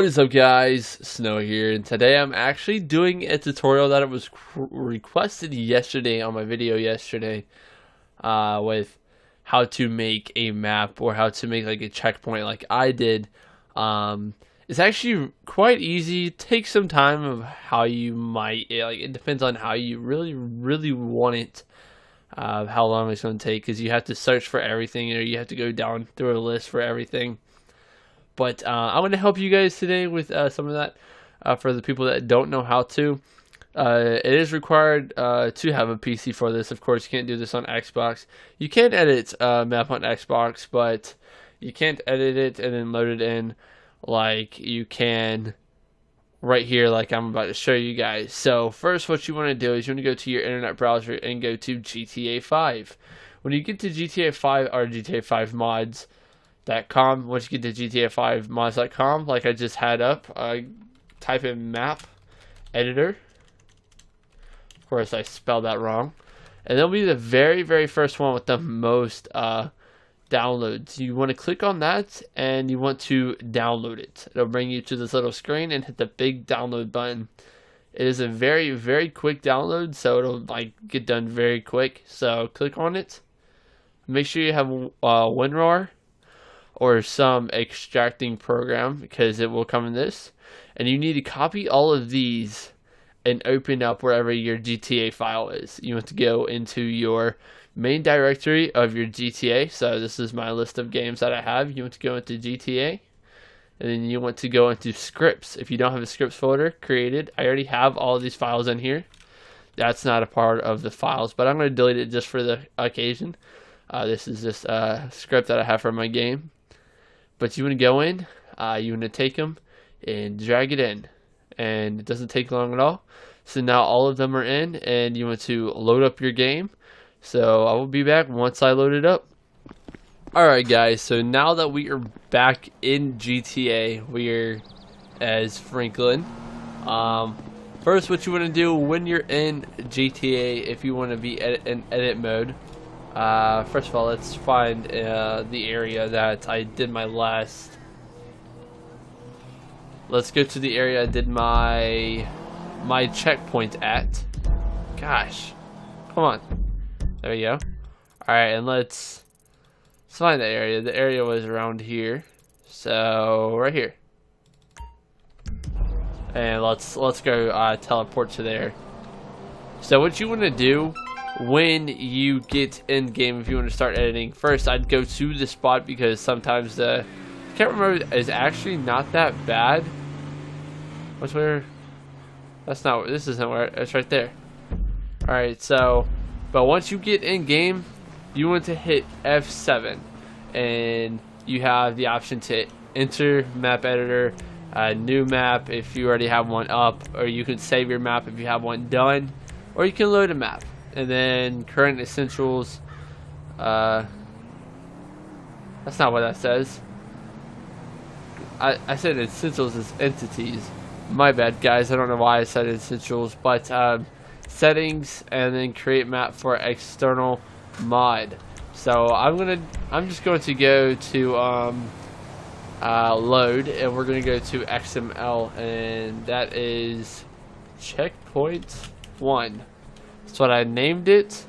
What is up, guys? Snow here, and today I'm actually doing a tutorial that was requested yesterday on my video yesterday with how to make a map or how to make like a checkpoint like I did. It's actually quite easy. It takes some time of how you might, it depends on how you really want it, how long it's going to take, because you have to search for everything, or you have to go down through a list for everything. But I'm going to help you guys today with some of that for the people that don't know how to. It is required to have a PC for this. Of course, you can't do this on Xbox. You can edit map on Xbox, but you can't edit it and then load it in like you can right here, like I'm about to show you guys. So first, what you want to do is you want to go to your internet browser and go to GTA 5. When you get to GTA 5 or GTA 5 mods.com, once you get to GTA 5 mods.com, like I just had up, type in map editor. Of course, I spelled that wrong. And that'll be the very first one with the most downloads. You want to click on that and you want to download it. It'll bring you to this little screen and hit the big download button. It is a very quick download, so it'll like get done very quick. So click on it. Make sure you have WinRAR or some extracting program, because it will come in this. And you need to copy all of these and open up wherever your GTA file is. You want to go into your main directory of your GTA. So this is my list of games that I have. You want to go into GTA, and then you want to go into scripts. If you don't have a scripts folder created, I already have all of these files in here. That's not a part of the files, but I'm going to delete it just for the occasion. This is just a script that I have for my game. But you want to go in, you want to take them and drag it in, and it doesn't take long at all. So now all of them are in, and you want to load up your game. So I will be back once I load it up. Alright guys, so now that we are back in GTA, we're as Franklin. First, what you want to do when you're in GTA, if you want to be in edit mode, first of all, let's find the area that I did my last. Let's go to the area I did my checkpoint at. Gosh, come on. There we go. All right, and let's find that area. The area was around here, so right here. And let's go teleport to there. So what you want to do when you get in game, if you want to start editing, first I'd go to the spot, because sometimes I can't remember, is actually not that bad. What's where? That's not. This isn't where. It's right there. All right. So, but once you get in game, you want to hit F7, and you have the option to enter map editor, new map if you already have one up, or you can save your map if you have one done, or you can load a map. And then current essentials, that's not what that says. I said essentials is entities. My bad, guys. I don't know why I said essentials, but settings, and then create map for external mod. So I'm just going to go to load, and we're going to go to XML, and that is checkpoint 1. That's what I named it,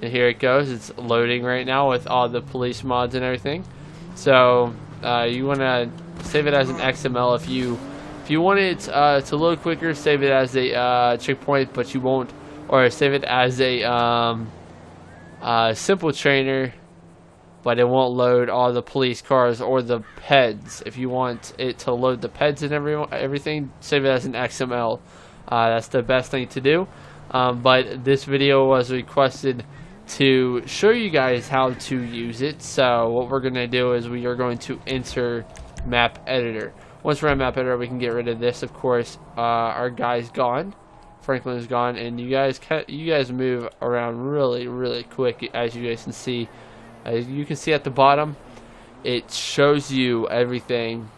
and here it goes. It's loading right now with all the police mods and everything. So you want to save it as an XML. If you want it to load quicker, save it as a checkpoint, but you won't, or save it as a simple trainer, but it won't load all the police cars or the peds. If you want it to load the peds and everything, save it as an XML. That's the best thing to do. But this video was requested to show you guys how to use it. So what we're going to do is we are going to enter map editor. Once we're in map editor, we can get rid of this. Of course, our guy's gone. Franklin is gone, and you guys move around really quick, as you guys can see. As you can see at the bottom, it shows you everything.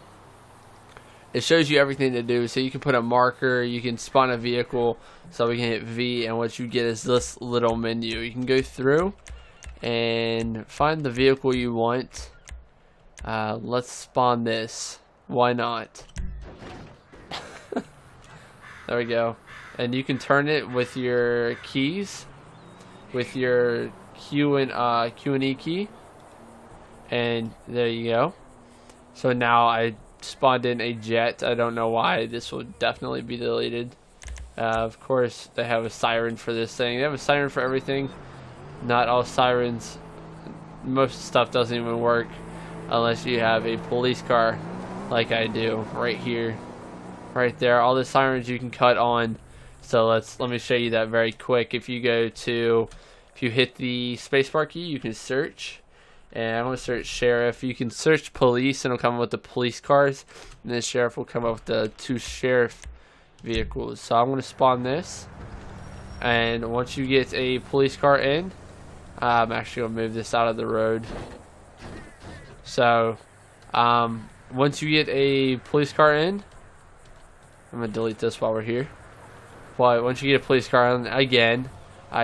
It shows you everything to do. So you can put a marker, you can spawn a vehicle, so we can hit V, and what you get is this little menu. You can go through and find the vehicle you want. Let's spawn this. Why not? There we go. And you can turn it with your keys, with your Q and E key. And there you go. So now I spawned in a jet. I don't know why. This will definitely be deleted. Of course, they have a siren for this thing. They have a siren for everything. Not all sirens. Most stuff doesn't even work unless you have a police car like I do right here. Right there. All the sirens you can cut on. So let me show you that very quick. If you hit the spacebar key, you can search. And I'm going to search sheriff. You can search police and it'll come up with the police cars. And then sheriff will come up with the 2 sheriff vehicles. So I'm going to spawn this. And once you get a police car in, I'm actually going to move this out of the road. So once you get a police car in, I'm going to delete this while we're here. But once you get a police car in, again,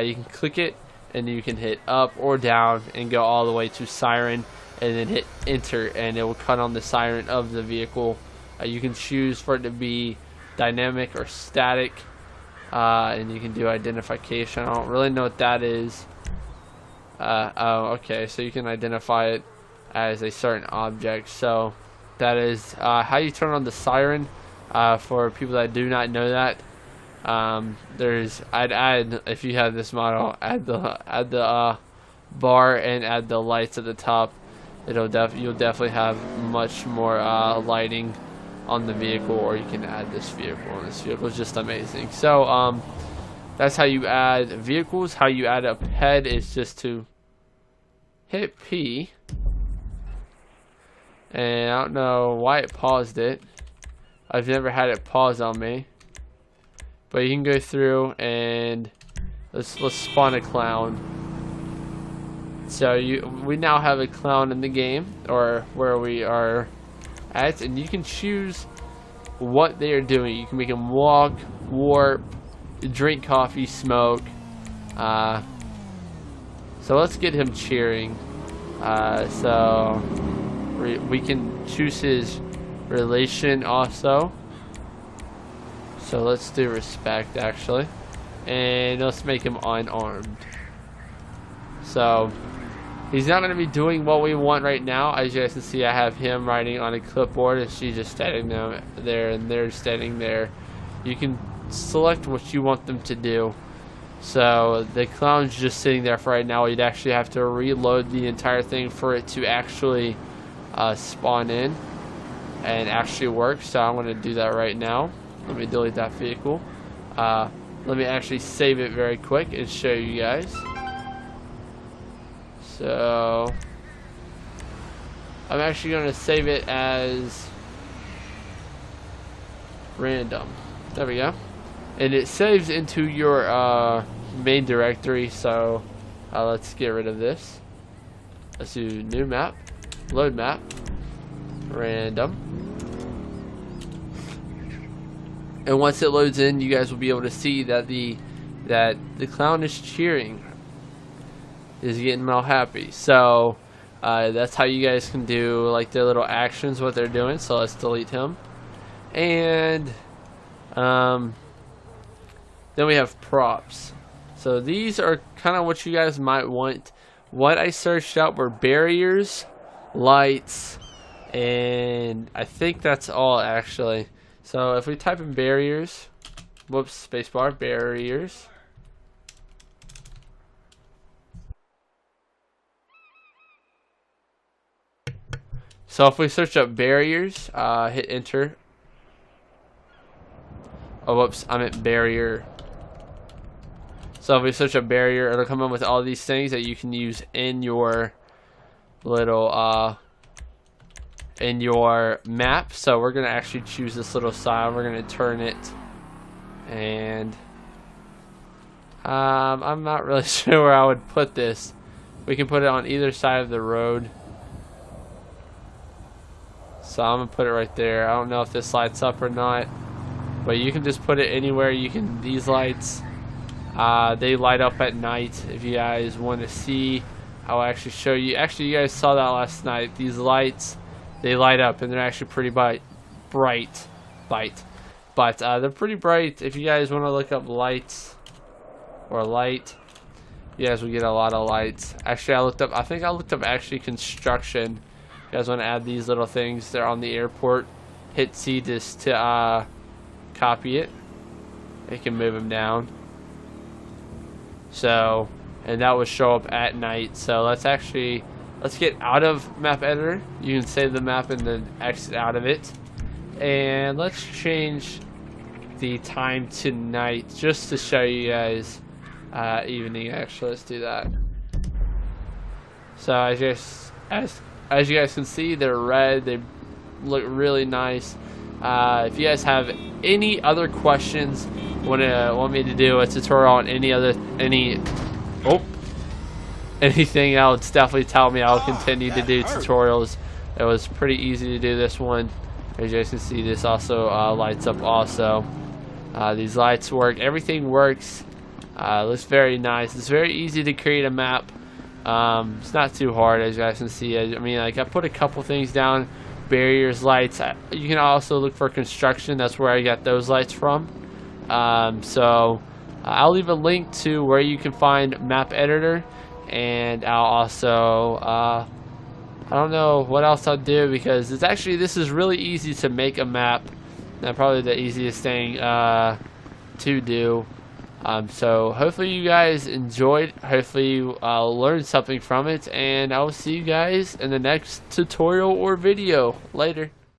you can click it. And you can hit up or down and go all the way to siren and then hit enter and it will cut on the siren of the vehicle. You can choose for it to be dynamic or static, and you can do identification. I don't really know what that is. Oh, okay, so you can identify it as a certain object. So that is how you turn on the siren. For people that do not know that, I'd add, if you have this model, add the bar and add the lights at the top. You'll definitely have much more lighting on the vehicle, or you can add this vehicle, and this vehicle is just amazing. So that's how you add vehicles. How you add a head is just to hit P, and I don't know why it paused it. I've never had it pause on me. But you can go through and let's spawn a clown. So we now have a clown in the game, or where we are at, and you can choose what they are doing. You can make them walk, warp, drink coffee, smoke. So let's get him cheering. So we can choose his relation also. So let's do respect, actually. And let's make him unarmed. So he's not going to be doing what we want right now. As you guys can see, I have him writing on a clipboard and she's just standing there and they're standing there. You can select what you want them to do. So the clown's just sitting there for right now. You'd actually have to reload the entire thing for it to actually spawn in and actually work. So I'm going to do that right now. Let me delete that vehicle. Let me actually save it very quick and show you guys. So I'm actually going to save it as random. There we go. And it saves into your main directory. So let's get rid of this. Let's do new map, load map, random. And once it loads in, you guys will be able to see that the clown is cheering, is getting all happy. So that's how you guys can do like their little actions, what they're doing. So let's delete him. And then we have props. So these are kind of what you guys might want. What I searched out were barriers, lights, and I think that's all actually. So if we type in barriers, whoops, spacebar, barriers. So if we search up barriers, hit enter. Oh, whoops, I meant barrier. So if we search up barrier, it'll come up with all these things that you can use in your little in your map. So we're gonna actually choose this little sign. We're gonna turn it, and I'm not really sure where I would put this. We can put it on either side of the road. So I'm gonna put it right there. I don't know if this lights up or not, but you can just put it anywhere. You can, these lights, they light up at night. If you guys want to see, I'll actually show you. Actually, you guys saw that last night. These lights, they light up and they're actually pretty bright. but they're pretty bright. If you guys want to look up lights or light, you guys will get a lot of lights. Actually, I think I looked up actually construction. You guys want to add these little things? They're on the airport. Hit C just to copy it. You can move them down. So, and that would show up at night. So let's get out of map editor. You can save the map and then exit out of it. And let's change the time to night just to show you guys evening. Actually, let's do that. So as you guys can see, they're red. They look really nice. If you guys have any other questions, want me to do a tutorial on anything else, definitely tell me. I'll continue to do tutorials. It was pretty easy to do this one. As you guys can see, this also lights up also. These lights work. Everything works. Looks very nice. It's very easy to create a map. It's not too hard, as you guys can see. I mean, like, I put a couple things down. Barriers, lights. You can also look for construction. That's where I got those lights from. So I'll leave a link to where you can find map editor, and I'll also I don't know what else I'll do, because this is really easy to make a map. And probably the easiest thing to do. So hopefully you guys enjoyed. Hopefully you learned something from it, and I will see you guys in the next tutorial or video. Later.